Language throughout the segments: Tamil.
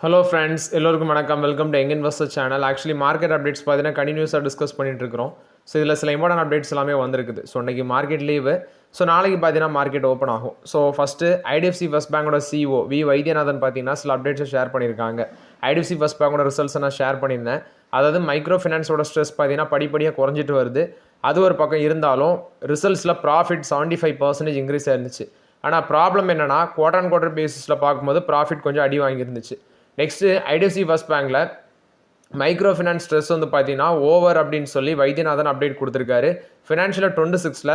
ஹலோ ஃப்ரெண்ட்ஸ், எல்லோருக்கும் வணக்கம். Welcome to young investor channel. Actually market updates பார்த்தீங்கன்னா கண்டினியூஸாக டிஸ்கஸ் பண்ணிட்டு இருக்கிறோம். ஸோ இதில் சில இம்பார்ட்டன்ட் அப்டேட்ஸ் எல்லாமே வந்திருக்குது. ஸோ இன்றைக்கி மார்க்கெட் லீவு. ஸோ நாளைக்கு பார்த்தீங்கன்னா மார்க்கெட் ஓப்பன் ஆகும். ஸோ ஃபஸ்ட்டு ஐடிஎஃப்சி ஃபர்ஸ்ட் பேங்கோட சிஓ வி வைத்தியநாதன் பார்த்தீங்கன்னா சில அப்டேட்ஸை ஷேர் பண்ணியிருக்காங்க. ஐடிஎஃப்சி ஃபர்ஸ்ட் பேங்கோட ரிசல்ட்ஸை நான் ஷேர் பண்ணியிருந்தேன். அதாவது மைக்ரோ ஃபினான்ஸோட ஸ்ட்ரெஸ் பார்த்தீங்கன்னா படிப்படியாக குறைஞ்சிட்டு வருது. அது ஒரு பக்கம் இருந்தாலும் ரிசல்ட்ஸில் ப்ராஃபிட் 75% இன்க்ரீஸ் ஆயிருந்துச்சு. ஆனால் ப்ராப்ளம் என்னென்னா குவார்டர் அண்ட் குவார்டர் பேசிஸில் பார்க்கும்போது ப்ராஃபிட் கொஞ்சம் அடி வாங்கியிருந்துச்சு. நெக்ஸ்ட்டு ஐடிஎஃப்சி ஃபர்ஸ்ட் பேங்கில் மைக்ரோ ஃபினான்ஸ் ஸ்ட்ரெஸ் வந்து பார்த்தீங்கன்னா ஓவர் அப்படின்னு சொல்லி வைத்தியநாதன் அப்டேட் கொடுத்துருக்காரு. ஃபினான்ஷியல் 26ல்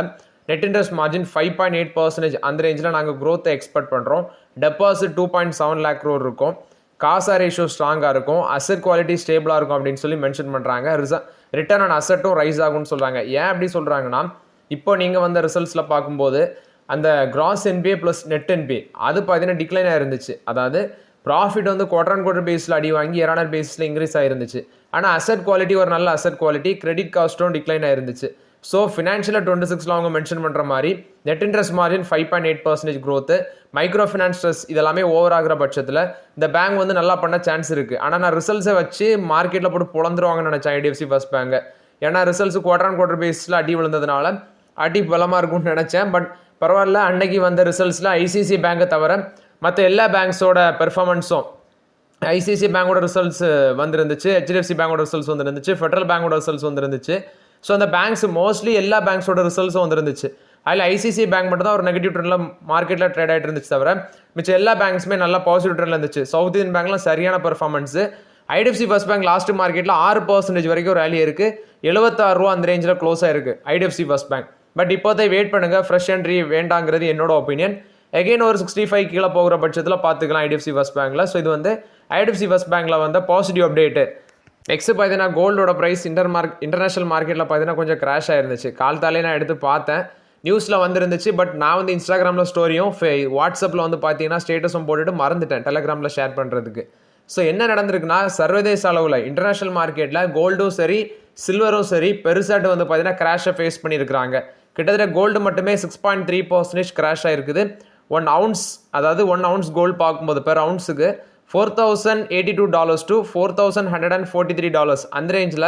நெட் இன்ட்ரெஸ்ட் மார்ஜின் 5.8% அந்த ரேஞ்சில் நாங்கள் க்ரோத்தை எக்ஸ்பெக்ட் பண்ணுறோம். டெபாசிட் 2.7 lakh crore இருக்கும். காசா ரேஷியோ ஸ்ட்ராங்காக இருக்கும். அசட் குவாலிட்டி ஸ்டேபிளாக இருக்கும் அப்படின்னு சொல்லி மென்ஷன் பண்ணுறாங்க. ரிட்டர்ன் ஆன் அசட்டும் ரைஸ் ஆகும்னு சொல்கிறாங்க. ஏன் அப்படி சொல்கிறாங்கன்னா, இப்போ நீங்கள் வந்த ரிசல்ட்ஸில் பார்க்கும்போது அந்த cross NBA plus net NBA அது பார்த்தீங்கன்னா டிக்ளைன் ஆயிருந்துச்சு. அதாவது ப்ராஃபிட் வந்து குவார்டர் அண்ட் குவார்டர் பேஸில் அடி வாங்கி இயர் பேஸில் இன்க்ரீஸ் ஆயிருந்துச்சு. ஆனால் அசட் குவாலிட்டி ஒரு நல்ல அசட் குவாலிட்டி, கிரெடிட் காஸ்ட்டும் டிக்ளைன் ஆயிருந்துச்சு. ஸோ ஃபினான்ஷியல் 26ல் அவங்க மென்ஷன் பண்ணுற மாதிரி net interest margin 5.8% growth, micro finance stress இதெல்லாமே ஓவர் ஆகிற பட்சத்தில் இந்த பேங்க் வந்து நல்லா பண்ண சான்ஸ் இருக்குது. ஆனால் நான் ரிசல்ட்ஸை வச்சு மார்க்கெட்டில் போட்டு புலந்துருவாங்கன்னு நினச்சேன் ஐடிஎஃப்சி ஃபர்ஸ்ட் பேங்க். ஏன்னா ரிசல்ட்ஸ் குவார்டர் அண்ட் குவார்டர் பேஸில் அடி விழுந்ததுனால அடி பலமாக இருக்கும்னு நினச்சேன். பட் பரவாயில்ல, அன்னைக்கு வந்த ரிசல்ட்ஸில் ஐசிசி பேங்கை தவிர மற்ற எல்லா பேங்க்ஸோட பெர்ஃபார்மன்ஸும், ஐசிசி பேங்கோட ரிசல்ட்ஸ் வந்துருந்துச்சு, ஹெச்டிஎஃப்சி பேங்கோட ரிசல்ட்ஸ் வந்துருந்துச்சு, ஃபெடரல் பேங்கோட ரிசல்ட்ஸ் வந்துருந்துச்சு. ஸோ அந்த பேங்க்ஸ் மோஸ்ட்லி எல்லா பேங்க்ஸோட ரிசல்ட்ஸும் வந்துருந்துச்சு. அதில் ஐசிசி பேங்க் மட்டும் தான் ஒரு நெகட்டிவ் ட்ரெண்டில் மார்க்கெட்டில் ட்ரேட் ஆகிட்டு இருந்துச்சு. தவிர மிச்சம் எல்லா பேங்க்ஸுமே நல்லா பாசிட்டிவ் ட்ரெண்டில் இருந்துச்சு. சவுத் இந்தியன் பேங்க்லாம் சரியான performance. IDFC first bank last மார்க்கெட்டில் 6% வரைக்கும் ரேலி இருக்குது. 76 ரூபா அந்த ரேஞ்சில் க்ளோஸ் ஆயிருக்கு ஐடிஎஃப்சி ஃபர்ஸ்ட் பேங்க். பட் இப்போதை வெயிட் பண்ணுங்கள், ஃப்ரெஷ் என்ட்ரி வேண்டாங்கிறது என்னோட ஒப்பீனியன். எகெயின் ஒரு 65 கீழே போகிற பட்சத்தில் பார்த்துக்கலாம் ஐடிஎஃப்சி ஃபர்ஸ்ட் பேங்கில். ஸோ இது வந்து ஐடிஎஃப்சி ஃபர்ஸ்ட் பேங்கில் வந்து பாசிட்டிவ் அப்டேட்டு. நெக்ஸ்ட் பார்த்தீங்கன்னா கோல்டோட ப்ரைஸ் இன்டர்நேஷனல் மார்க்கெட்டில் பார்த்தீங்கன்னா கொஞ்சம் கிராஷ் ஆயிருந்துச்சு. கால்தாலே நான் எடுத்து பார்த்தேன், நியூஸில் வந்துருந்துச்சு. பட் நான் வந்து இன்ஸ்டாகிராமில் ஸ்டோரியும் வாட்ஸ்அப்பில் வந்து பார்த்தீங்கன்னா ஸ்டேட்டஸும் போட்டுட்டு மறந்துட்டேன் டெலகிராமில் ஷேர் பண்ணுறதுக்கு. ஸோ என்ன நடந்திருக்குன்னா, சர்வதேச அளவில் இன்டர்நேஷனல் மார்க்கெட்டில் கோல்டும் சரி சில்வரும் சரி பெருசாட்டு வந்து பார்த்தீங்கன்னா கிராஷை ஃபேஸ் பண்ணியிருக்கிறாங்க. கிட்டத்தட்ட கோல்டு மட்டுமே 6.3% கிராஷ் ஆகிருக்குது. 1 ounce, அதாவது 1 ounce கோல்டு பார்க்கும்போது பெர் அவுன்ஸுக்கு $4,082 to $4,143 அந்த ரேஞ்சில்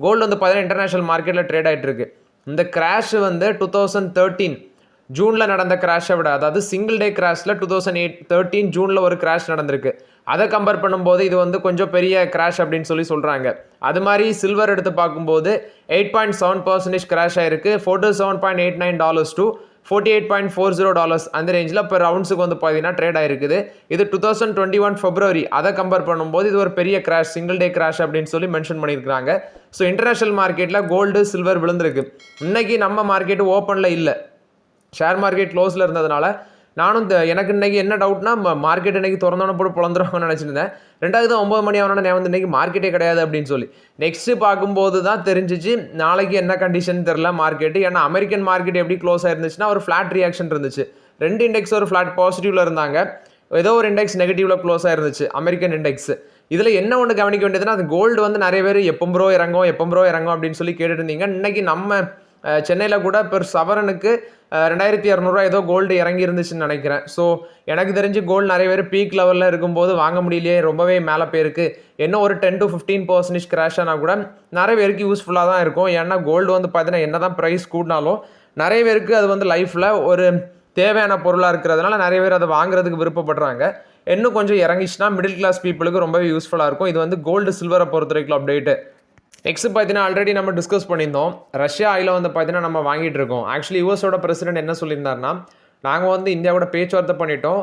கோல்டு வந்து பார்த்தீங்கன்னா இன்டர்நேஷனல் மார்க்கெட்டில் ட்ரேட் ஆகிட்டு இருக்கு. இந்த கிராஷ் வந்து 2013 ஜூனில் நடந்த கிராஷை விட, அதாவது சிங்கிள் டே கிராஷில் 2013 ஜூனில் ஒரு கிராஷ் நடந்திருக்கு. அதை கம்பேர் பண்ணும்போது இது வந்து கொஞ்சம் பெரிய கிராஷ் அப்படின்னு சொல்லி சொல்கிறாங்க. அது மாதிரி சில்வர் எடுத்து பார்க்கும்போது 8.7% கிராஷ் ஆகிருக்கு. $47.89 to $48.40 அந்த ரேஞ்சில் இப்போ ரவுண்ட்ஸுக்கு வந்து பார்த்தீங்கன்னா ட்ரேட் ஆகிருக்குது. இது 2021 February. அதை கம்பேர் பண்ணும்போது இது ஒரு பெரிய கிராஷ், சிங்கிள் டே கிராஷ் அப்படின்னு சொல்லி மென்ஷன் பண்ணியிருக்காங்க. ஸோ இன்டர்நேஷனல் மார்க்கெட்டில் கோல்டு சில்வர் விழுந்திருக்கு. இன்னைக்கு நம்ம மார்க்கெட்டு ஓப்பனில் இல்லை, ஷேர் மார்க்கெட் க்ளோஸில் இருந்ததுனால நானும் எனக்கு இன்றைக்கி என்ன டவுட்னா, மார்க்கெட் இன்றைக்கி திறந்தோன்னு போட்டு புலந்துருவாங்கன்னு நினச்சிருந்தேன். 9 மணி ஆகணும்னா நான் வந்து இன்றைக்கி மார்க்கெட்டே கிடையாது அப்படின்னு சொல்லி நெக்ஸ்ட்டு பார்க்கும்போது தான் தெரிஞ்சிச்சு நாளைக்கு என்ன கண்டிஷன் தெரில மார்க்கெட்டு. ஏன்னா அமெரிக்கன் மார்க்கெட் எப்படி க்ளோஸ் ஆயிருந்துச்சுன்னா ஒரு ஃப்ளாட் ரியாக்ஷன் இருந்துச்சு. 2 இண்டெக்ஸ் ஒரு ஃப்ளாட் பாசிட்டிவில் இருந்தாங்க, ஏதோ ஒரு இண்டெக்ஸ் நெகட்டிவில் க்ளோஸ் ஆயிருந்துச்சு அமெரிக்கன் இண்டெக்ஸ். இதில் என்ன ஒன்று கவனிக்க வேண்டியதுன்னா, அது கோல்டு வந்து நிறைய பேர் எப்போ ப்ரோ இறங்கும் அப்படின்னு சொல்லி கேட்டுட்டு இருந்தீங்க. இன்றைக்கி நம்ம சென்னையில் கூட பெர் சவரனுக்கு 2200 ஏதோ கோல்டு இறங்கி இருந்துச்சுன்னு நினைக்கிறேன். ஸோ எனக்கு தெரிஞ்சு கோல்டு நிறைய பேர் பீக் லெவலில் இருக்கும்போது வாங்க முடியலையே, ரொம்பவே மேலே போயிருக்கு. இன்னும் ஒரு 10 to 15% கிராஷ் ஆனால் கூட நிறைய பேருக்கு யூஸ்ஃபுல்லாக தான் இருக்கும். ஏன்னா கோல்டு வந்து பார்த்தீங்கன்னா என்ன தான் ப்ரைஸ் கூடினாலும் நிறைய பேருக்கு அது வந்து லைஃப்பில் ஒரு தேவையான பொருளாக இருக்கிறதுனால நிறைய பேர் அதை வாங்குறதுக்கு விருப்பப்படுறாங்க. இன்னும் கொஞ்சம் இறங்கிச்சுன்னா மிடில் கிளாஸ் பீப்புளுக்கு ரொம்பவே யூஸ்ஃபுல்லாக இருக்கும். இது வந்து கோல்டு சில்வரை பொறுத்த வரைக்கும் அப்டேட்டு. நெக்ஸ்ட் பார்த்தீங்கன்னா ஆல்ரெடி நம்ம டிஸ்கஸ் பண்ணியிருந்தோம், ரஷ்யா ஆயிலை வந்து பார்த்தீங்கன்னா நம்ம வாங்கிட்டு இருக்கோம். ஆக்சுவலி யூஎஸோட பிரசிடென்ட் என்ன சொல்லியிருந்தாருன்னா, நாங்கள் வந்து இந்தியாவோட பேச்சுவார்த்தை பண்ணிட்டோம்,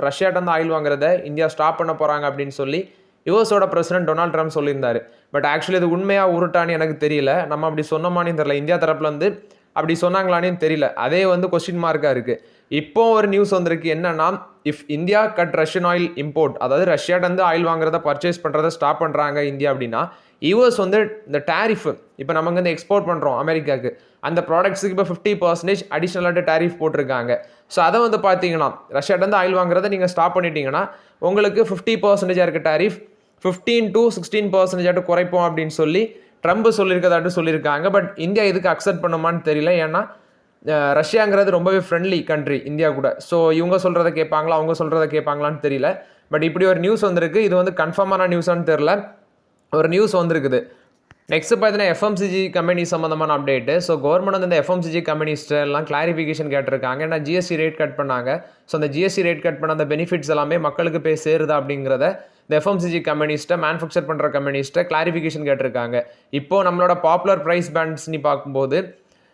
ரஷ்யாட்ட வந்து ஆயில் வாங்குறத இந்தியா ஸ்டாப் பண்ண போகிறாங்க அப்படின்னு சொல்லி யூஎஸோட பிரசிடென்ட் டொனால்ட் ட்ரம்ப் சொல்லியிருந்தாரு. பட் ஆக்சுவலி இது உண்மையாக உருட்டான்னு எனக்கு தெரியல. நம்ம அப்படி சொன்னோமான்னு தெரியல, இந்தியா தரப்புலேருந்து அப்படி சொன்னாங்களான்னு தெரியல. அதே வந்து கொஸ்டின் மார்க்காக இருக்குது. இப்போ ஒரு நியூஸ் வந்திருக்கு என்னன்னா, if India cut Russian oil import, அதாவது ரஷ்யாட்ட வந்து ஆயில் வாங்குறத பர்ச்சேஸ் பண்ணுறதை ஸ்டாப் பண்ணுறாங்க இந்தியா அப்படின்னா, யூஎஸ் வந்து இந்த டேரிஃப் இப்போ நமக்கு வந்து எக்ஸ்போர்ட் பண்ணுறோம் அமெரிக்காவுக்கு, அந்த ப்ராடக்ட்ஸுக்கு இப்போ 50% அடிஷ்னலாக டேரிஃப் போட்டிருக்காங்க. ஸோ அதை வந்து பார்த்தீங்கன்னா ரஷ்யாட்ட வந்து ஆயில் வாங்குறதை நீங்கள் ஸ்டாப் பண்ணிட்டீங்கன்னா உங்களுக்கு 50% இருக்க டேரிஃப் 15 to 16% குறைப்போம் அப்படின்னு சொல்லி ட்ரம்ப் சொல்லியிருக்கதாட்டு சொல்லியிருக்காங்க. பட் இந்தியா இதுக்கு அக்செப்ட் பண்ணுமான்னு தெரியல. ஏன்னா ரஷ்யாங்கிறது ரொம்பவே ஃப்ரெண்ட்லி கண்ட்ரி இந்தியா கூட. ஸோ இவங்க சொல்கிறத கேட்பாங்களா அவங்க சொல்கிறத கேட்பாங்களான்னு தெரியல. பட் இப்படி ஒரு நியூஸ் வந்திருக்கு. இது வந்து கன்ஃபார்மான நியூஸான்னு தெரில, ஒரு நியூஸ் வந்திருக்குது. நெக்ஸ்ட் பார்த்தீங்கன்னா எஃப்எம்சிஜி கம்பெனி சம்மந்தமான அப்டேட்டு. ஸோ கவர்மெண்ட் வந்து இந்த எஃப்எம்சிஜி கம்பெனிஸ்ட்டு எல்லாம் கிளாரிஃபிகேஷன் கேட்டிருக்காங்க. ஏன்னா ஜிஎஸ்டி ரேட் கட் பண்ணாங்க. ஸோ அந்த ஜிஎஸ்டி ரேட் கட் பண்ண அந்த பெனிஃபிட்ஸ் எல்லாமே மக்களுக்கு போய் சேருதா அப்படிங்கிறத இந்த எஃப்எம்சிஜி கம்பெனிஸ்ட்டை, மேனுஃபேக்சர் பண்ணுற கம்பெனிஸ்ட்டை கிளாரிஃபிகேஷன் கேட்டிருக்காங்க. இப்போது நம்மளோட பாப்புலர் ப்ரைஸ் பேண்ட்ஸ்னு பார்க்கும்போது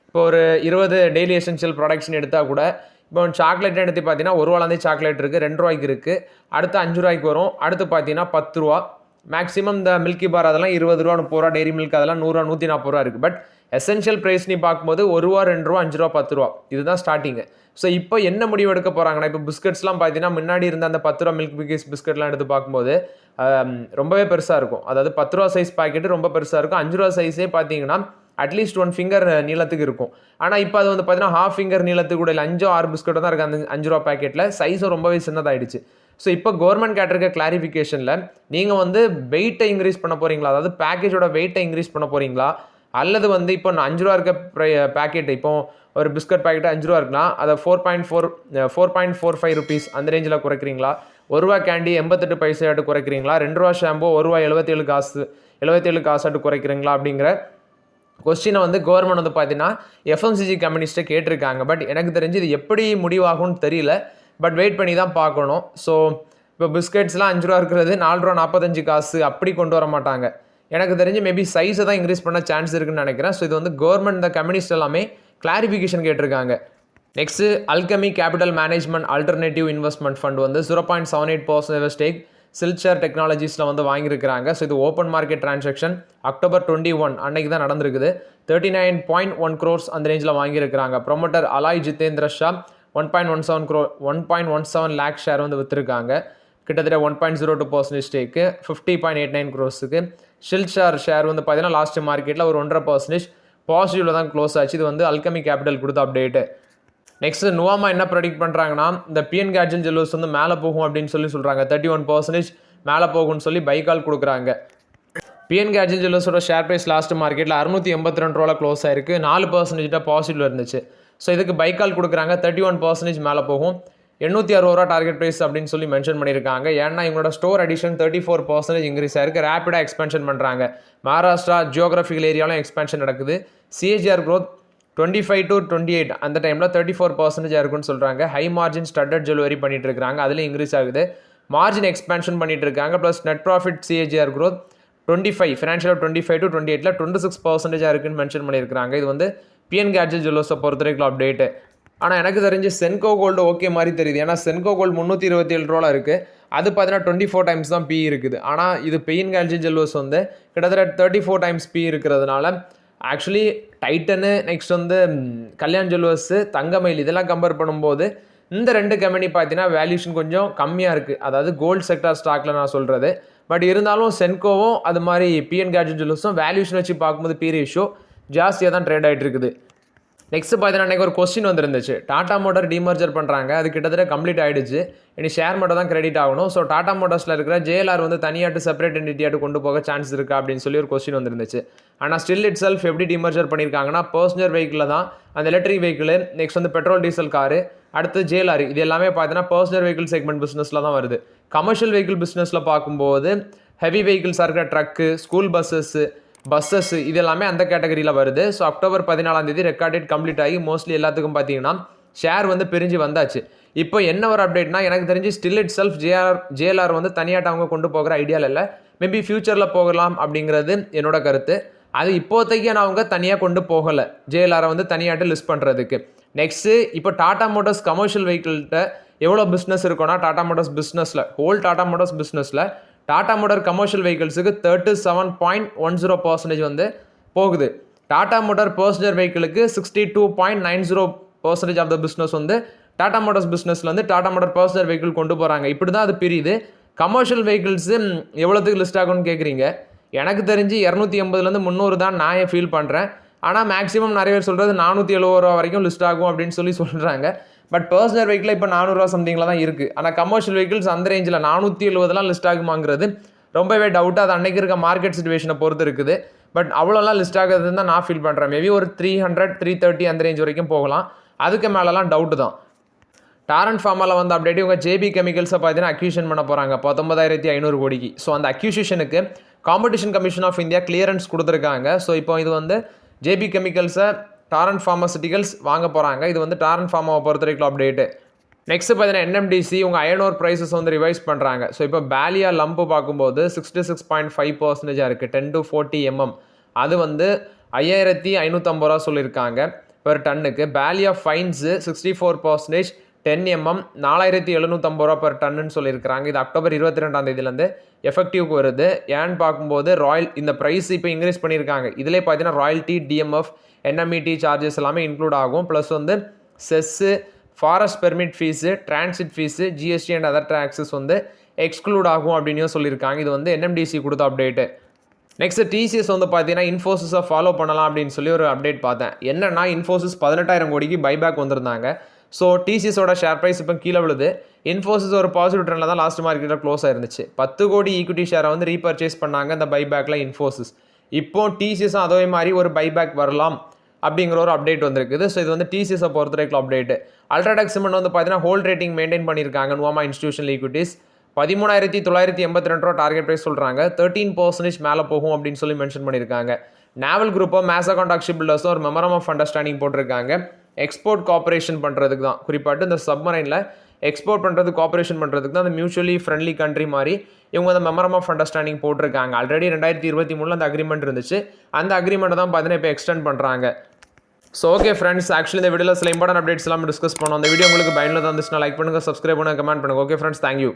இப்போ ஒரு 20 டெய்லி எசென்ஷியல் ப்ராடக்ட்ஸ்னு எடுத்தால் கூட இப்போ சாக்லேட் எடுத்து பார்த்தீங்கன்னா ₹1 சாக்லேட் இருக்குது, ₹2 இருக்குது, அடுத்து ₹5 வரும், அடுத்து பார்த்தீங்கன்னா ₹10. மேக்ஸிமம் இந்த மில்கி பார் அதெல்லாம் ₹20, ₹30, டெய்ரி மில்க் அதெல்லாம் ₹100, ₹140 இருக்குது. பட் எசென்ஷியல் ப்ரைஸ் நீ பார்க்கும்போது ₹1, ₹2, ₹5, ₹10 இதுதான் ஸ்டார்டிங்கு. ஸோ இப்போ என்ன முடிவு எடுக்க போகிறாங்கன்னா, இப்போ பிஸ்கட்ஸ்லாம் பார்த்தீங்கன்னா முன்னாடி இருந்த அந்த ₹10 மில்க் பிகிஸ் பிஸ்கட்லாம் எடுத்து பார்க்கும்போது ரொம்பவே பெருசாக இருக்கும். அதாவது ₹10 சைஸ் பாக்கெட்டு ரொம்ப பெருசாக இருக்கும். ₹5 சைஸே பார்த்தீங்கன்னா அட்லீஸ்ட் 1 ஃபிங்கர் நீளத்துக்கு இருக்கும். ஆனால் இப்போ அது வந்து பார்த்தீங்கன்னா ஹாஃப் ஃபிங்கர் நீளத்துக்கு கூட இல்லை, 5 6 பிஸ்கட் தான் இருக்குது அந்த ₹5 பாக்கெட்டில். சைஸும் ரொம்பவே சின்னதாகிடுச்சு. ஸோ இப்போ கவர்மெண்ட் கேட்டிருக்க கிளாரிஃபிகேஷனில் நீங்கள் வந்து வெயிட்டை இன்க்ரீஸ் பண்ண போகிறீங்களா, அதாவது பேக்கேஜோட வெயிட்டை இன்க்ரீஸ் பண்ண போகிறீங்களா, அல்லது வந்து இப்போ ₹5 இருக்க பேக்கெட், இப்போ ஒரு பிஸ்கட் பேக்கெட் ₹5 இருக்குன்னா அதை 4.45 ருபீஸ் அந்த ரேஞ்சில் குறைக்கிறீங்களா, ₹1 கேண்டி 88 பைசாட்டு குறைக்கிறீங்களா, ₹2 ஷாம்பு ₹1 77 காசாட்டு குறைக்கிறீங்களா அப்படிங்கிற கொஸ்டினை வந்து கவர்மெண்ட் வந்து பார்த்தீங்கன்னா எஃப்எம்சிஜி கம்பெனிஸ்ட்டை கேட்டிருக்காங்க. பட் எனக்கு தெரிஞ்சு இது எப்படி முடிவாகும்னு தெரியல. பட் வெயிட் பண்ணி தான் பார்க்கணும். ஸோ இப்போ பிஸ்கெட்ஸ்லாம் ₹5 இருக்கிறது ₹4.45 அப்படி கொண்டு வர மாட்டாங்க. எனக்கு தெரிஞ்சு மேபி சைஸை தான் இன்க்ரீஸ் பண்ண சான்ஸ் இருக்குன்னு நினைக்கிறேன். ஸோ இது வந்து கவர்மெண்ட் இந்த கம்பெனிஸ்ட் எல்லாமே கிளாரிஃபிகேஷன் கேட்டிருக்காங்க. Next alchemy capital management alternative investment fund வந்து 0.78% ஸ்டேக் சில்ச்சர் டெக்னாலஜிஸில் வந்து வாங்கியிருக்கிறாங்க. ஸோ இது ஓப்பன் மார்க்கெட் டிரான்சாக்ஷன் அக்டோபர் 21 அன்னைக்கு தான் நடந்திருக்குது. 39.1 crores அந்த ரேஞ்சில் வாங்கியிருக்கிறாங்க. ப்ரொமோட்டர் அலாய் ஜிதேந்திர ஷா 1.17 lakh ஷேர் வந்து விற்றுருக்காங்க. கிட்டத்தட்ட 1.02% ஸ்டேக்கு 50.89 crores. சில்ச்சர் ஷேர் வந்து பார்த்தீங்கன்னா லாஸ்ட் மார்க்கெட்டில் ஒரு 1.5% பாசிட்டிவில் தான் க்ளோஸ் ஆச்சு. இது வந்து அல்கெமி கேபிட்டல் கொடுத்த அப்டேட்டு. நெக்ஸ்ட் நுவாமா என்ன ப்ரெடிக்ட் பண்ணுறாங்கன்னா, இந்த பிஎன் கேட்ஜல் ஜுவல்லர்ஸ் வந்து மேலே போகும் அப்படின்னு சொல்கிறாங்க. 31% மேலே போகும்னு சொல்லி பைக்கால் கொடுக்குறாங்க. பிஎன் கேட்ஜல் ஜுவல்லர்ஸோட ஷேர் ப்ரைஸ் லாஸ்ட் மார்க்கெட்டில் ₹682 க்ளோஸ் ஆயிருக்கு. 4% பாசிட்டிவ் இருந்துச்சு. ஸோ இதுக்கு பைக்கால் கொடுக்குறாங்க. 31% மேலே போகும். ₹860 டார்கெட் ப்ரைஸ் அப்படின்னு சொல்லி மென்ஷன் பண்ணியிருக்காங்க. ஏன்னா இவங்களோட ஸ்டோர் அடிஷன் 34% இன்க்ரீஸ் ஆயிருக்கு. ரேப்பிடாக எக்ஸ்பென்ஷன் பண்ணுறாங்க. மகாராஷ்டிரா ஜியோகிராஃபிக்கல் ஏரியாலும் எக்ஸ்பென்ஷன் நடக்குது. சிஏஜிஆர் க்ரோத் 25 to 28 அந்த டைமில் 34% இருக்குன்னு சொல்கிறாங்க. ஹை மார்ஜின் ஸ்டட்டட் ஜுவல்லரி பண்ணிட்டு இருக்காங்க, அதில் இன்க்ரீஸ் ஆகுது. மார்ஜின் எக்ஸ்பென்ஷன் பண்ணிட்டு இருக்காங்க. Plus net profit CAGR growth 25 financial 25 to 28ல 26% இருக்குன்னு மென்ஷன் பண்ணியிருக்காங்க. இது வந்து பிஎன் கேட்ஜல் ஜுவல்லர்ஸை பொறுத்த வரைக்கும் அப்டேட்டு. ஆனால் எனக்கு தெரிஞ்சு சென்கோ கோல்டு ஓகே மாதிரி தெரியுது. ஏன்னா சென்கோ கோல்டு ₹327 இருக்குது. அது பார்த்தீங்கன்னா 24 times தான் பி இருக்குது. ஆனால் இது பிஎன் கேட்ஜல் ஜுவல்லர்ஸ் வந்து கிட்டத்தட்ட 34 times பி இருக்கிறதுனால ஆக்சுவலி டைட்டனு நெக்ஸ்ட் வந்து கல்யாண் ஜுவல்லர்ஸு தங்கமயில் இதெல்லாம் கம்பேர் பண்ணும்போது இந்த 2 கம்பெனி பார்த்தீங்கன்னா வேல்யூஷன் கொஞ்சம் கம்மியாக இருக்குது. அதாவது கோல்டு செக்டார் ஸ்டாக்கில் நான் சொல்கிறது. பட் இருந்தாலும் சென்கோவும் அது மாதிரி பிஎன் கேட்ஜல் ஜுவல்லர்ஸும் வேல்யூஷன் வச்சு பார்க்கும்போது பி ரேஷியோ ஜாஸ்தியாக தான் ட்ரேட் ஆகிட்டு இருக்குது. நெக்ஸ்ட் பார்த்தீங்கன்னா அன்றைக்கி ஒரு கொஸ்டின் வந்துருந்துச்சு. டாடா மோட்டார் டிமர்ஜர் பண்ணுறாங்க, அது கிட்டத்தட்ட கம்ப்ளீட் ஆகிடுச்சு. இனி ஷேர் மட்டும் தான் கிரெடிட் ஆகணும். ஸோ டாடா மோட்டார்ஸில் இருக்கிற ஜேஎல்ஆர் வந்து தனியாட்டு செப்பரேட் என்டிட்டியாட்டு கொண்டு போக சான்ஸ் இருக்கா அப்படின்னு சொல்லி ஒரு கொஸ்டின் வந்துருந்துச்சு. ஆனால் ஸ்டில் இட் செல்ஃப் எப்படி டிமர்ஜர் பண்ணியிருக்காங்கன்னா, பர்சனல் வெஹிக்கிளில் தான் அந்த எலக்ட்ரிக் வெஹிக்கிள், நெக்ஸ்ட் வந்து பெட்ரோல் டீசல் காரு, அடுத்து ஜேஎல்ஆர், இது எல்லாமே பார்த்தீங்கன்னா பர்சனல் வெஹிக்கிள் செக்மெண்ட் பிஸ்னஸில் தான் வருது. கமர்ஷியல் வெஹிக்கிள் பிஸ்னஸில் பார்க்கும்போது ஹெவி வெஹிக்கிள்ஸாக இருக்கிற ட்ரக்கு, ஸ்கூல் பஸ்ஸஸ் இது எல்லாமே அந்த கேட்டகரியில் வருது. So October 14 record date complete ஆகி மோஸ்ட்லி எல்லாத்துக்கும் பார்த்தீங்கன்னா ஷேர் வந்து பிரிஞ்சு வந்தாச்சு. இப்போ என்ன ஒரு அப்டேட்னா, எனக்கு தெரிஞ்சு ஸ்டில் இட் செல்ஃப் ஜேஎல்ஆர் வந்து தனியாட்ட அவங்க கொண்டு போகிற ஐடியாவில் இல்லை. மேபி ஃபியூச்சரில் போகலாம் அப்படிங்கிறது என்னோட கருத்து. அது இப்போதைக்கு நான் அவங்க தனியாக கொண்டு போகலை, ஜேஎல்ஆரை வந்து தனியாட்டு லிஸ்ட் பண்ணுறதுக்கு. நெக்ஸ்ட்டு இப்போ டாடா மோட்டார்ஸ் கமர்ஷியல் வெஹிக்கிள்கிட்ட எவ்வளோ பிஸ்னஸ் இருக்குன்னா, டாடா மோட்டார்ஸ் பிஸ்னஸில் டாடா மோட்டார்ஸ் பிஸ்னஸில் டாடா மோட்டார் கமர்ஷியல் வெஹிக்கிள்ஸுக்கு 37.10% வந்து போகுது. டாடா மோட்டார் பர்சனல் வெஹிக்கிளுக்கு 62.90% ஆஃப் த பிஸ்னஸ் வந்து டாடா மோட்டார்ஸ் பிஸ்னஸில் வந்து டாடா மோட்டார் பர்சனல் வெஹிக்கிள் கொண்டு போகிறாங்க. இப்படி தான் அது பிரியுது. கமர்ஷியல் வெஹிக்கிள்ஸு எவ்வளோத்துக்கு லிஸ்ட் ஆகும்னு கேட்குறீங்க. எனக்கு தெரிஞ்சு 280 300 தான் நான் ஃபீல் பண்ணுறேன். ஆனால் மேக்ஸிமம் நிறைய பேர் சொல்கிறது ₹470 வரைக்கும் லிஸ்ட் ஆகும் அப்படின்னு சொல்லி சொல்கிறாங்க. பட் பர்சனல் வெஹிக்கிள் இப்போ ₹400 சம்திங்கில் தான் இருக்குது. ஆனால் கமர்ஷியல் வெஹிக்கிள்ஸ் அந்த ரேஞ்சில் 470 லிஸ்ட் ஆகுமாங்கிறது ரொம்பவே டவுட்டாக அது அன்றைக்கி இருக்க மார்க்கெட் சிச்சுவேஷனை பொறுத்து இருக்குது. பட் அவ்வளோலாம் லிஸ்ட் ஆகுதுன்னு தான் நான் ஃபீல் பண்ணுறேன். மேபி ஒரு 300 330 அந்த ரேஞ்ச் வரைக்கும் போகலாம். அதுக்கு மேலெலாம் டவுட்டு தான். டாரன் ஃபார்மாவில் வந்து அப்டேட் இவங்க ஜேபி கெமிக்கல்ஸை பார்த்தீங்கன்னா அக்யூஷன் பண்ண போகிறாங்க 19,500 கோடிக்கு. ஸோ அந்த அக்யூசிஷனுக்கு competition commission of India clearance கொடுத்துருக்காங்க. ஸோ இப்போ இது வந்து ஜேபி கெமிக்கல்ஸை டாரன் ஃபார்மசூட்டிகல்ஸ் வாங்க போகிறாங்க. இது வந்து டாரன் ஃபார்மாவை பொறுத்த வரைக்கும் அப்டேட்டு. நெக்ஸ்ட் பார்த்தீங்கன்னா என்எம்டிசி உங்கள் அயனோர் ப்ரைஸஸ் வந்து ரிவைஸ் பண்ணுறாங்க. ஸோ இப்போ பேலியா லம்பு பார்க்கும்போது 66.5% இருக்குது 10 to 40 mm. அது வந்து 5,550 ரூபா சொல்லியிருக்காங்க பெர் டன்னுக்கு. பேலியா ஃபைன்ஸு 64% 10 mm 4,750 ரூபா பெர் டன்னு சொல்லியிருக்காங்க. இது அக்டோபர் 22 எஃபெக்டிவ்க்கு வருது. ஏன்னு பார்க்கும்போது இந்த ப்ரைஸ் இப்போ இன்க்ரீஸ் பண்ணியிருக்காங்க. இதிலே பார்த்தீங்கன்னா ராயல்ட்டி, டிஎம்எஃப், என்எம்இடி சார்ஜஸ் எல்லாமே இன்க்ளூட் ஆகும். ப்ளஸ் வந்து chess, forest permit fees, transit fees, GST and other taxes வந்து எக்ஸ்க்ளூட் ஆகும் அப்படின்னு சொல்லியிருக்காங்க. இது வந்து என்எம்டிசி கொடுத்த அப்டேட்டு. நெக்ஸ்ட் டிசிஎஸ் வந்து பார்த்தீங்கன்னா இன்ஃபோசிஸை ஃபாலோ பண்ணலாம் அப்படின்னு சொல்லி ஒரு அப்டேட் பார்த்தேன். என்னன்னா இன்ஃபோசிஸ் 18,000 கோடிக்கு பைபேக் வந்திருந்தாங்க. ஸோ டிசிஎஸோட ஷேர் ப்ரைஸ் இப்போ கீழே விழுது. இன்ஃபோசிஸ் ஒரு பாசிட்டிவ் ட்ரெண்டில் தான் லாஸ்ட் மார்க்கெட்டில் க்ளோஸ் ஆயிருந்துச்சு. 10 கோடி ஈக்விட்டி ஷேரை வந்து ரீபர்ச்சேஸ் பண்ணாங்க இந்த பைபேக்கில் இன்ஃபோசிஸ். இப்போ டிசிஎஸும் அதே மாதிரி ஒரு பைபேக் வரலாம் அப்படிங்கிற ஒரு அப்டேட் வந்திருக்குது. ஸோ இது வந்து டிசிஎஸை பொறுத்த வரைக்கும் அப்டேட்டு. அல்ட்ராடெக் சிமெண்ட் வந்து பார்த்தீங்கன்னா ஹோல்ட் ரேட்டிங் மெயின்டைன் பண்ணியிருக்காங்க. நுவாமா இன்ஸ்டிடியூஷனல் ஈக்விட்டிஸ் 13,982 ரூபா டார்கெட் ப்ரைஸ் சொல்கிறாங்க. 13% மேலே போகும் அப்படின்னு சொல்லி மென்ஷன் பண்ணியிருக்காங்க. நாவல் குரூப்போ மேசகாண்டாக் ஷிப் பில்டர்ஸும் ஒரு மெமரம் ஆஃப் அண்டர்ஸ்டாண்டிங் போட்டிருக்காங்க. எக்ஸ்போர்ட் கார்பரேஷன் பண்ணுறதுக்கு தான், குறிப்பாட்டு இந்த சப்மரைனில் எக்ஸ்போர்ட் பண்ணுறதுக்கு கார்பரேஷன் பண்ணுறதுக்கு தான் அந்த மியூச்சுவலி ஃப்ரெண்ட்லி கண்ட்ரி மாதிரி இவங்க அந்த மெமரம் ஆஃப் அண்டர்ஸ்டாண்டிங் போட்டிருக்காங்க. ஆல்ரெடி 2023 அந்த அக்ரிமெண்ட் இருந்துச்சு. அந்த அக்ரிமெண்ட்டை தான் பார்த்தீங்கன்னா இப்போ எக்ஸ்டெண்ட் பண்ணுறாங்க. ஸோ ஓகே ஃப்ரெண்ட்ஸ், ஆக்சுவலி இந்த வீடியோவில் சில இம்பார்ட்டன்ட் அப்டேட்ஸ் எல்லாம் டிஸ்கஸ் பண்ணோம். அந்த வீடியோ உங்களுக்கு பயனுள்ளதாக இருந்துச்சுன்னா லைக் பண்ணுங்கள், சப்ஸ்கிரைப் பண்ணுங்கள், கமெண்ட் பண்ணுங்கள். Okay friends, thank you.